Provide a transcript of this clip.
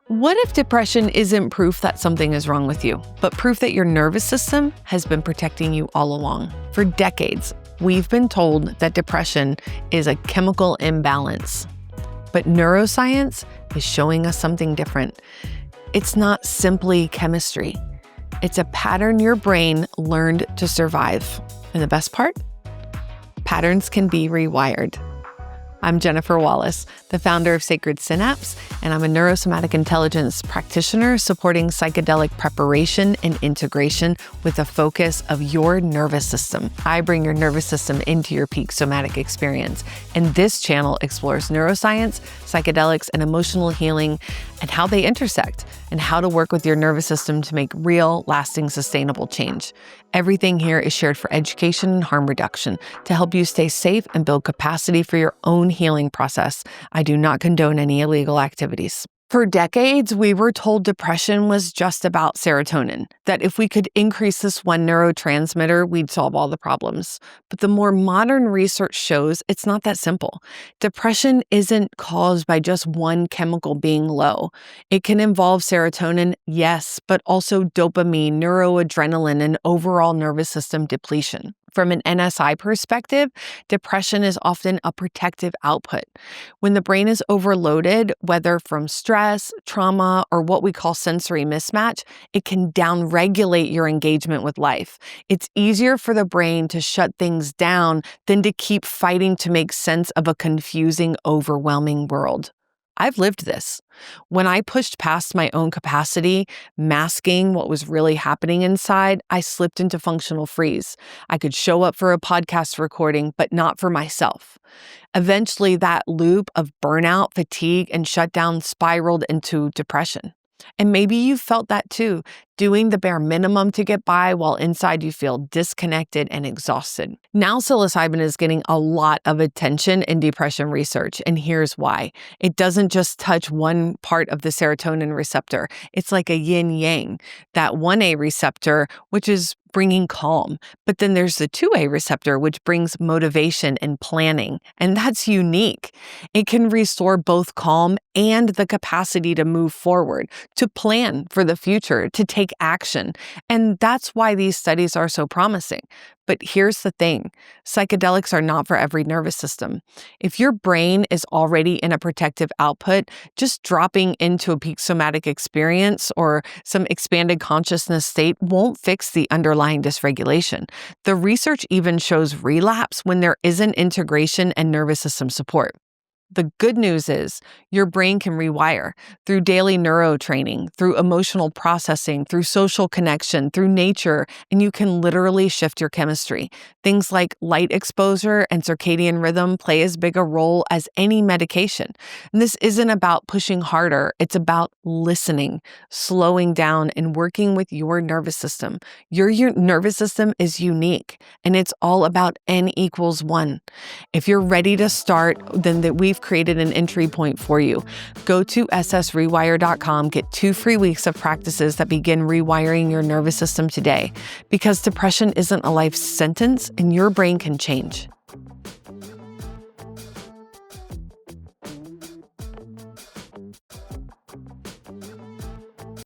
What if depression isn't proof that something is wrong with you, but proof that your nervous system has been protecting you all along? For decades, we've been told that depression is a chemical imbalance. But neuroscience is showing us something different. It's not simply chemistry. It's a pattern your brain learned to survive. And the best part? Patterns can be rewired. I'm Jennifer Wallace, the founder of Sacred Synapse, and I'm a neurosomatic intelligence practitioner supporting psychedelic preparation and integration with a focus of your nervous system. I bring your nervous system into your peak somatic experience, and this channel explores neuroscience, psychedelics, and emotional healing, and how they intersect, and how to work with your nervous system to make real, lasting, sustainable change. Everything here is shared for education and harm reduction to help you stay safe and build capacity for your own healing process. I do not condone any illegal activities. For decades, we were told depression was just about serotonin, that if we could increase this one neurotransmitter, we'd solve all the problems. But the more modern research shows it's not that simple. Depression isn't caused by just one chemical being low. It can involve serotonin, yes, but also dopamine, neuroadrenaline, and overall nervous system depletion. From an NSI perspective, depression is often a protective output. When the brain is overloaded, whether from stress, trauma, or what we call sensory mismatch, it can downregulate your engagement with life. It's easier for the brain to shut things down than to keep fighting to make sense of a confusing, overwhelming world. I've lived this. When I pushed past my own capacity, masking what was really happening inside, I slipped into functional freeze. I could show up for a podcast recording, but not for myself. Eventually, that loop of burnout, fatigue, and shutdown spiraled into depression. And maybe you felt that too, doing the bare minimum to get by while inside you feel disconnected and exhausted. Now psilocybin is getting a lot of attention in depression research, and here's why. It doesn't just touch one part of the serotonin receptor. It's like a yin-yang. That 1A receptor, which is bringing calm, but then there's the 2A receptor, which brings motivation and planning, and that's unique. It can restore both calm and the capacity to move forward, to plan for the future, to take action. And that's why these studies are so promising. But here's the thing, psychedelics are not for every nervous system. If your brain is already in a protective output, just dropping into a peak somatic experience or some expanded consciousness state won't fix the underlying dysregulation. The research even shows relapse when there isn't integration and nervous system support. The good news is your brain can rewire through daily neurotraining, through emotional processing, through social connection, through nature, and you can literally shift your chemistry. Things like light exposure and circadian rhythm play as big a role as any medication. And this isn't about pushing harder. It's about listening, slowing down, and working with your nervous system. Your nervous system is unique, and it's all about N=1. If you're ready to start, then we've created an entry point for you. Go to ssrewire.com, get 2 free weeks of practices that begin rewiring your nervous system today. Because depression isn't a life sentence and your brain can change.